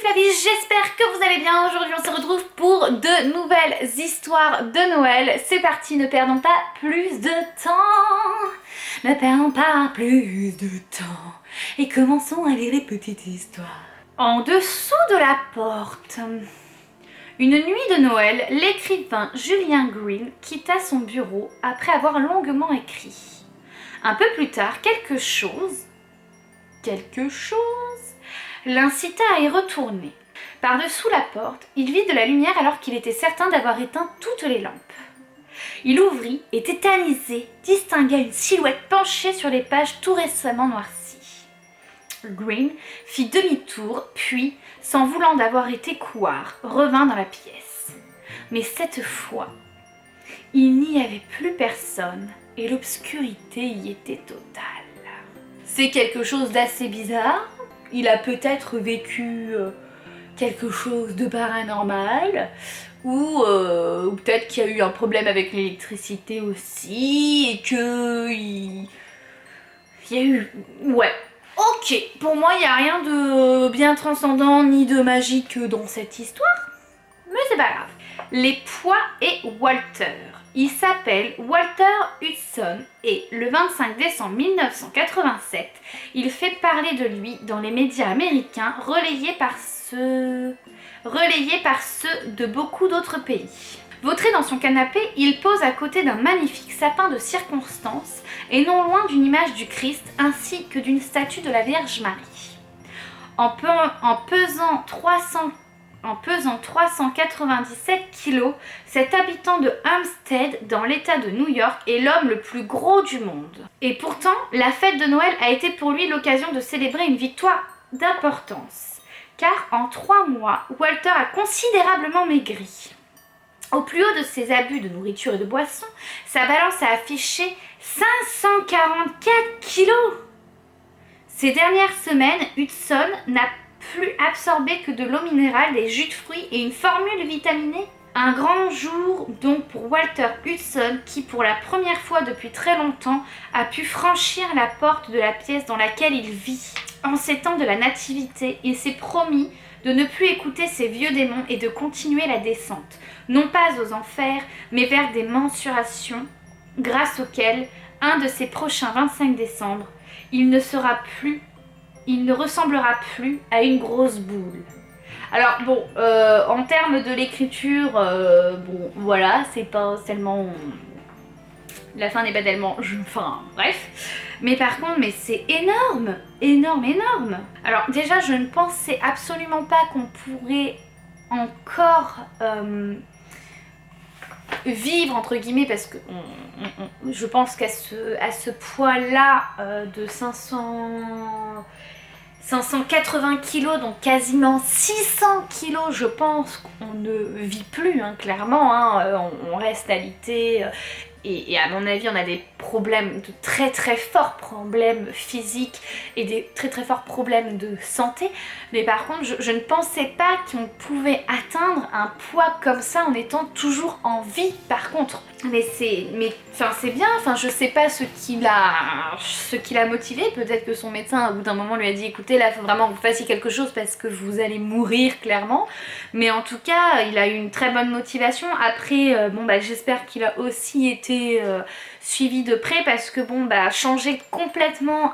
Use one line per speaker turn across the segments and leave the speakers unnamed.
Flavie, j'espère que vous allez bien. Aujourd'hui on se retrouve pour de nouvelles histoires de Noël. C'est parti, ne perdons pas plus de temps. Ne perdons pas plus de temps. Et commençons à lire les petites histoires. En dessous de la porte. Une nuit de Noël, l'écrivain Julien Green quitta son bureau après avoir longuement écrit. Un peu plus tard, quelque chose l'incita à y retourner. Par-dessous la porte, il vit de la lumière alors qu'il était certain d'avoir éteint toutes les lampes. Il ouvrit et, tétanisé, distingua une silhouette penchée sur les pages tout récemment noircies. Green fit demi-tour, puis, sans voulant d'avoir été couard, revint dans la pièce. Mais cette fois, il n'y avait plus personne et l'obscurité y était totale. C'est quelque chose d'assez bizarre. Il a peut-être vécu quelque chose de paranormal, ou peut-être qu'il y a eu un problème avec l'électricité aussi, et que il y a eu... Ouais, ok, pour moi il n'y a rien de bien transcendant ni de magique dans cette histoire, mais c'est pas grave. Les Pois et Walter. Il s'appelle Walter Hudson et le 25 décembre 1987, il fait parler de lui dans les médias américains relayés par ceux de beaucoup d'autres pays. Vautré dans son canapé, il pose à côté d'un magnifique sapin de circonstance et non loin d'une image du Christ ainsi que d'une statue de la Vierge Marie. En pesant 397 kilos, cet habitant de Hampstead, dans l'état de New York, est l'homme le plus gros du monde. Et pourtant, la fête de Noël a été pour lui l'occasion de célébrer une victoire d'importance. Car en 3 mois, Walter a considérablement maigri. Au plus haut de ses abus de nourriture et de boisson, sa balance a affiché 544 kilos. Ces dernières semaines, Hudson n'a plus absorbé que de l'eau minérale, des jus de fruits et une formule vitaminée. Un grand jour donc pour Walter Hudson qui, pour la première fois depuis très longtemps, a pu franchir la porte de la pièce dans laquelle il vit. En ces temps de la nativité, il s'est promis de ne plus écouter ses vieux démons et de continuer la descente, non pas aux enfers, mais vers des mensurations, grâce auxquelles, un de ces prochains 25 décembre, il ne ressemblera plus à une grosse boule. Alors bon, en termes de l'écriture, bon voilà, c'est pas tellement... La fin n'est pas tellement... Enfin, bref. Mais par contre, mais c'est énorme, énorme, énorme. Alors déjà, je ne pensais absolument pas qu'on pourrait encore... vivre entre guillemets, parce que je pense qu'à ce poids-là de 580 kilos, donc quasiment 600 kilos, je pense qu'on ne vit plus, hein, clairement, hein, on reste alité. Et à mon avis, on a des problèmes, de très très forts problèmes physiques et des très très forts problèmes de santé. Mais par contre, je ne pensais pas qu'on pouvait atteindre un poids comme ça en étant toujours en vie, par contre. Mais c'est bien, enfin je sais pas ce qui l'a motivé. Peut-être que son médecin au bout d'un moment lui a dit écoutez, là il faut vraiment que vous fassiez quelque chose parce que vous allez mourir clairement. Mais en tout cas, il a eu une très bonne motivation. Après, bon bah j'espère qu'il a aussi été suivi de près, parce que bon bah changer complètement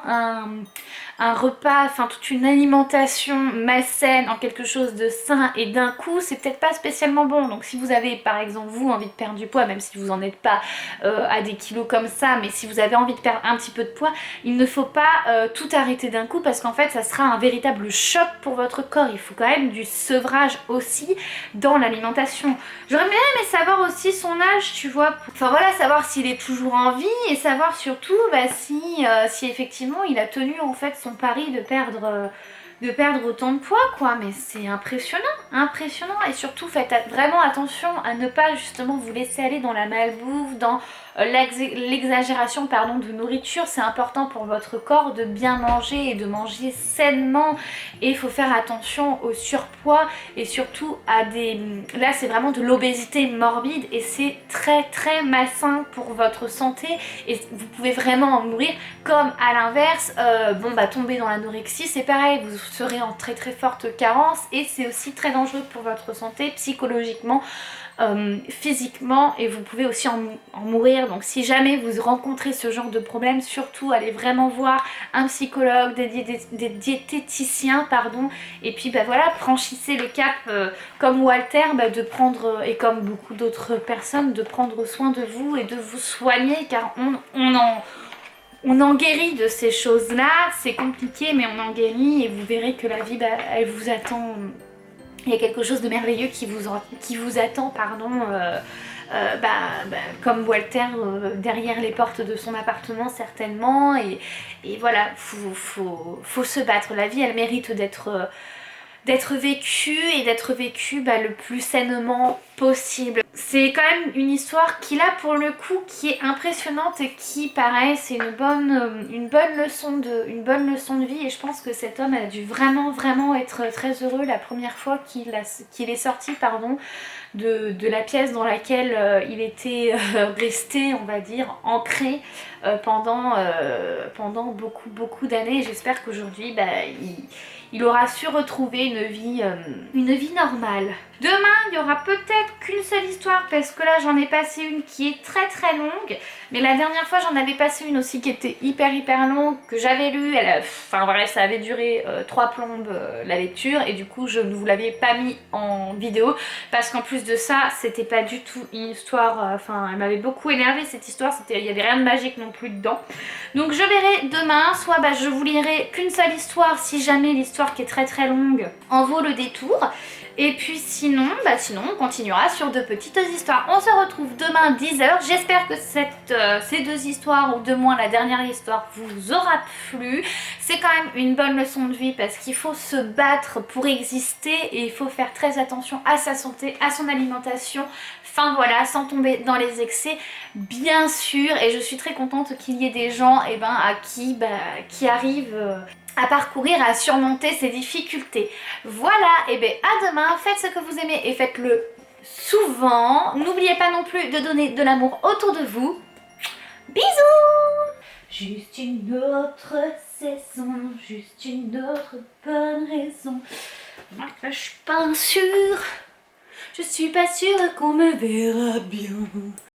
un repas, enfin toute une alimentation malsaine en quelque chose de sain et d'un coup, c'est peut-être pas spécialement bon. Donc si vous avez par exemple vous envie de perdre du poids, même si vous en êtes pas à des kilos comme ça, mais si vous avez envie de perdre un petit peu de poids, il ne faut pas tout arrêter d'un coup, parce qu'en fait ça sera un véritable choc pour votre corps. Il faut quand même du sevrage aussi dans l'alimentation. J'aurais bien aimé savoir aussi son âge, tu vois, enfin voilà, savoir s'il est toujours en vie et savoir surtout bah, si effectivement il a tenu en fait son pari de perdre autant de poids, quoi. Mais c'est impressionnant, impressionnant. Et surtout faites vraiment attention à ne pas justement vous laisser aller dans la malbouffe, dans l'exagération de nourriture. C'est important pour votre corps de bien manger et de manger sainement, et il faut faire attention au surpoids et surtout à là c'est vraiment de l'obésité morbide et c'est très très malsain pour votre santé et vous pouvez vraiment en mourir. Comme à l'inverse, tomber dans l'anorexie, c'est pareil, vous serez en très très forte carence et c'est aussi très dangereux pour votre santé psychologiquement, physiquement, et vous pouvez aussi en mourir. Donc si jamais vous rencontrez ce genre de problème, surtout allez vraiment voir un psychologue, des diététiciens, pardon, et puis bah voilà, franchissez le cap comme Walter, de prendre, et comme beaucoup d'autres personnes, de prendre soin de vous et de vous soigner, car on en guérit de ces choses-là. C'est compliqué, mais on en guérit, et vous verrez que la vie, elle vous attend. Il y a quelque chose de merveilleux qui vous attend, pardon, comme Walter, derrière les portes de son appartement certainement. Et voilà, faut se battre. La vie, elle mérite d'être vécue, et d'être vécue le plus sainement possible. C'est quand même une histoire qui là pour le coup qui est impressionnante, et qui pareil c'est une bonne leçon de vie, et je pense que cet homme a dû vraiment être très heureux la première fois qu'il est sorti, pardon, de la pièce dans laquelle il était resté, on va dire, ancré pendant beaucoup d'années. J'espère qu'aujourd'hui il aura su retrouver une vie normale. Demain, il y aura peut-être qu'une seule histoire, parce que là j'en ai passé une qui est très longue, mais la dernière fois j'en avais passé une aussi qui était hyper longue, que j'avais lue, enfin bref, ça avait duré 3 plombes la lecture, et du coup je ne vous l'avais pas mis en vidéo, parce qu'en plus de ça, c'était pas du tout une histoire, enfin elle m'avait beaucoup énervée cette histoire, il y avait rien de magique non plus dedans. Donc je verrai demain, soit je vous lirai qu'une seule histoire, si jamais l'histoire qui est très longue en vaut le détour. Et puis sinon, on continuera sur de petites histoires. On se retrouve demain 10h. J'espère que ces 2 histoires, ou de moins la dernière histoire, vous aura plu. C'est quand même une bonne leçon de vie, parce qu'il faut se battre pour exister, et il faut faire très attention à sa santé, à son alimentation. Enfin voilà, sans tomber dans les excès, bien sûr. Et je suis très contente qu'il y ait des gens qui arrivent à parcourir, à surmonter ces difficultés. Voilà, et à demain, faites ce que vous aimez et faites-le souvent. N'oubliez pas non plus de donner de l'amour autour de vous. Bisous! Juste une autre saison, juste une autre bonne raison. Moi, je suis pas sûre qu'on me verra bien.